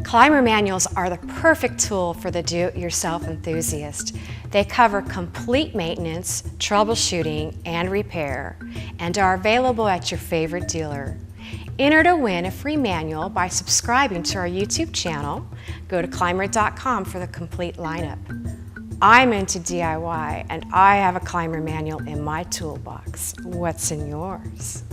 Clymer manuals are the perfect tool for the do-it-yourself enthusiast. They cover complete maintenance, troubleshooting, and repair, and are available at your favorite dealer. Enter to win a free manual by subscribing to our YouTube channel. Go to Clymer.com for the complete lineup. I'm into DIY, and I have a Clymer manual in my toolbox. What's in yours?